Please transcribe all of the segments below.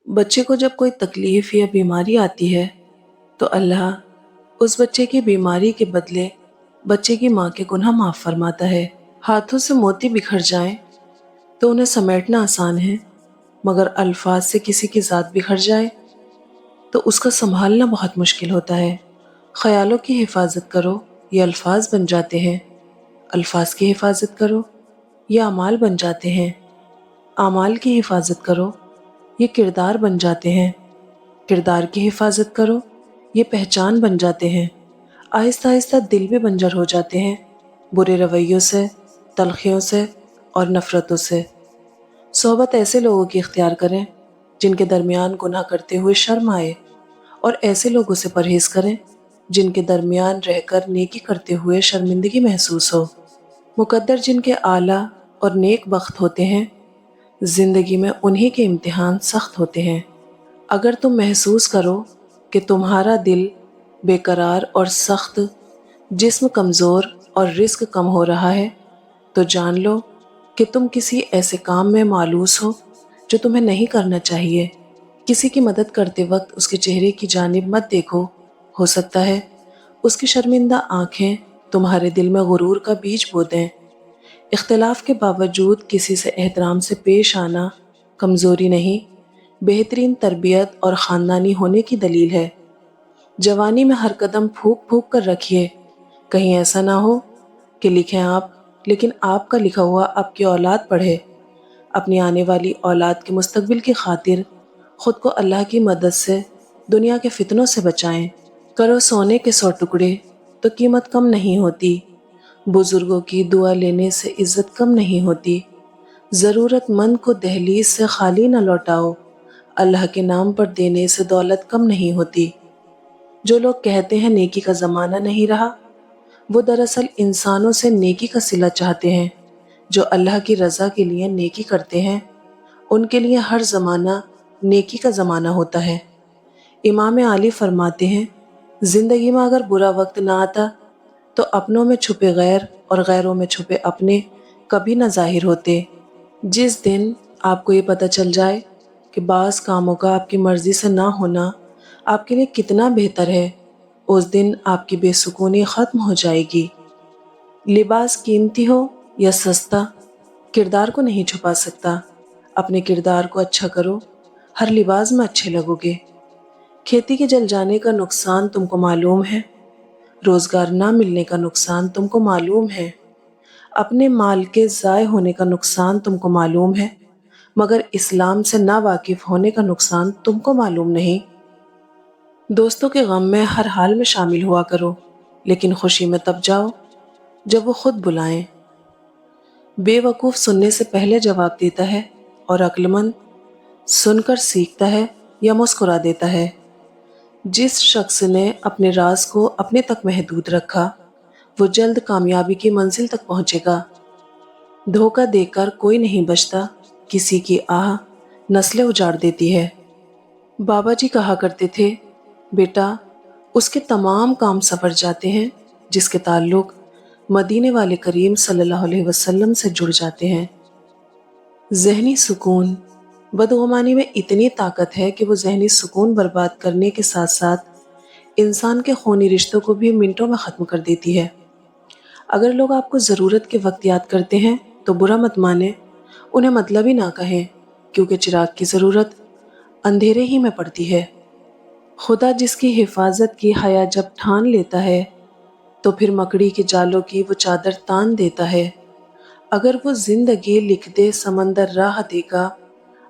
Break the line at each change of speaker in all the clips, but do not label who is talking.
بچے کو جب کوئی تکلیف یا بیماری آتی ہے تو اللہ اس بچے کی بیماری کے بدلے بچے کی ماں کے گناہ معاف فرماتا ہے۔ ہاتھوں سے موتی بکھر جائیں تو انہیں سمیٹنا آسان ہے، مگر الفاظ سے کسی کی ذات بکھر جائے تو اس کا سنبھالنا بہت مشکل ہوتا ہے۔ خیالوں کی حفاظت کرو، یہ الفاظ بن جاتے ہیں۔ الفاظ کی حفاظت کرو، یہ اعمال بن جاتے ہیں۔ اعمال کی حفاظت کرو، یہ کردار بن جاتے ہیں۔ کردار کی حفاظت کرو، یہ پہچان بن جاتے ہیں۔ آہستہ آہستہ دل بھی بنجر ہو جاتے ہیں، برے رویوں سے، تلخیوں سے اور نفرتوں سے۔ صحبت ایسے لوگوں کی اختیار کریں جن کے درمیان گناہ کرتے ہوئے شرم آئے، اور ایسے لوگوں سے پرہیز کریں جن کے درمیان رہ کر نیکی کرتے ہوئے شرمندگی محسوس ہو۔ مقدر جن کے اعلیٰ اور نیک بخت ہوتے ہیں، زندگی میں انہی کے امتحان سخت ہوتے ہیں۔ اگر تم محسوس کرو کہ تمہارا دل بے قرار اور سخت، جسم کمزور اور رزق کم ہو رہا ہے، تو جان لو کہ تم کسی ایسے کام میں مالوس ہو جو تمہیں نہیں کرنا چاہیے۔ کسی کی مدد کرتے وقت اس کے چہرے کی جانب مت دیکھو، ہو سکتا ہے اس کی شرمندہ آنکھیں تمہارے دل میں غرور کا بیج بو دیں۔ اختلاف کے باوجود کسی سے احترام سے پیش آنا کمزوری نہیں، بہترین تربیت اور خاندانی ہونے کی دلیل ہے۔ جوانی میں ہر قدم پھونک پھونک کر رکھیے، کہیں ایسا نہ ہو کہ لکھیں آپ لیکن آپ کا لکھا ہوا آپ کی اولاد پڑھے۔ اپنی آنے والی اولاد کے مستقبل کی خاطر خود کو اللہ کی مدد سے دنیا کے فتنوں سے بچائیں۔ کرو سونے کے 100 ٹکڑے تو قیمت کم نہیں ہوتی، بزرگوں کی دعا لینے سے عزت کم نہیں ہوتی، ضرورت مند کو دہلیز سے خالی نہ لوٹاؤ، اللہ کے نام پر دینے سے دولت کم نہیں ہوتی۔ جو لوگ کہتے ہیں نیکی کا زمانہ نہیں رہا، وہ دراصل انسانوں سے نیکی کا صلہ چاہتے ہیں۔ جو اللہ کی رضا کے لیے نیکی کرتے ہیں، ان کے لیے ہر زمانہ نیکی کا زمانہ ہوتا ہے۔ امام علی فرماتے ہیں، زندگی میں اگر برا وقت نہ آتا تو اپنوں میں چھپے غیر اور غیروں میں چھپے اپنے کبھی نہ ظاہر ہوتے۔ جس دن آپ کو یہ پتہ چل جائے کہ بعض کاموں کا آپ کی مرضی سے نہ ہونا آپ کے لیے کتنا بہتر ہے، اس دن آپ کی بے سکونی ختم ہو جائے گی۔ لباس قیمتی ہو یا سستا، کردار کو نہیں چھپا سکتا۔ اپنے کردار کو اچھا کرو، ہر لباس میں اچھے لگو گے۔ کھیتی کے جل جانے کا نقصان تم کو معلوم ہے، روزگار نہ ملنے کا نقصان تم کو معلوم ہے، اپنے مال کے ضائع ہونے کا نقصان تم کو معلوم ہے، مگر اسلام سے نا واقف ہونے کا نقصان تم کو معلوم نہیں۔ دوستوں کے غم میں ہر حال میں شامل ہوا کرو، لیکن خوشی میں تب جاؤ جب وہ خود بلائیں۔ بے وقوف سننے سے پہلے جواب دیتا ہے، اور عقل مند سن کر سیکھتا ہے یا مسکرا دیتا ہے۔ جس شخص نے اپنے راز کو اپنے تک محدود رکھا، وہ جلد کامیابی کی منزل تک پہنچے گا۔ دھوکہ دے کر کوئی نہیں بچتا، کسی کی آہ نسلیں اجاڑ دیتی ہے۔ بابا جی کہا کرتے تھے، بیٹا اس کے تمام کام سفر جاتے ہیں جس کے تعلق مدینے والے کریم صلی اللہ علیہ وسلم سے جڑ جاتے ہیں۔ ذہنی سکون، بدگمانی میں اتنی طاقت ہے کہ وہ ذہنی سکون برباد کرنے کے ساتھ ساتھ انسان کے خونی رشتوں کو بھی منٹوں میں ختم کر دیتی ہے۔ اگر لوگ آپ کو ضرورت کے وقت یاد کرتے ہیں تو برا مت مانیں، انہیں مطلب ہی نہ کہیں، کیونکہ چراغ کی ضرورت اندھیرے ہی میں پڑتی ہے۔ خدا جس کی حفاظت کی حیا جب ٹھان لیتا ہے تو پھر مکڑی کے جالوں کی وہ چادر تان دیتا ہے۔ اگر وہ زندگی لکھ دے سمندر راہ دے گا،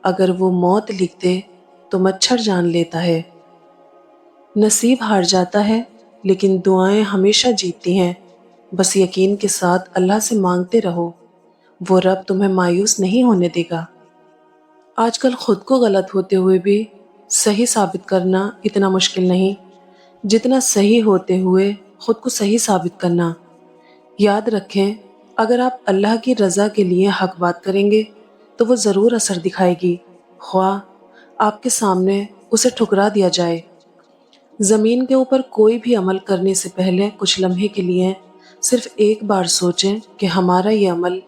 اگر وہ موت لکھ دے تو مچھر جان لیتا ہے۔ نصیب ہار جاتا ہے لیکن دعائیں ہمیشہ جیتتی ہیں۔ بس یقین کے ساتھ اللہ سے مانگتے رہو، وہ رب تمہیں مایوس نہیں ہونے دے گا۔ آج کل خود کو غلط ہوتے ہوئے بھی صحیح ثابت کرنا اتنا مشکل نہیں جتنا صحیح ہوتے ہوئے خود کو صحیح ثابت کرنا۔ یاد رکھیں، اگر آپ اللہ کی رضا کے لیے حق بات کریں گے تو وہ ضرور اثر دکھائے گی، خواہ آپ کے سامنے اسے ٹھکرا دیا جائے۔ زمین کے اوپر کوئی بھی عمل کرنے سے پہلے کچھ لمحے کے لیے صرف ایک بار سوچیں کہ ہمارا یہ عمل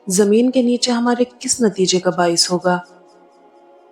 زمین کے نیچے ہمارے کس نتیجے کا باعث ہوگا۔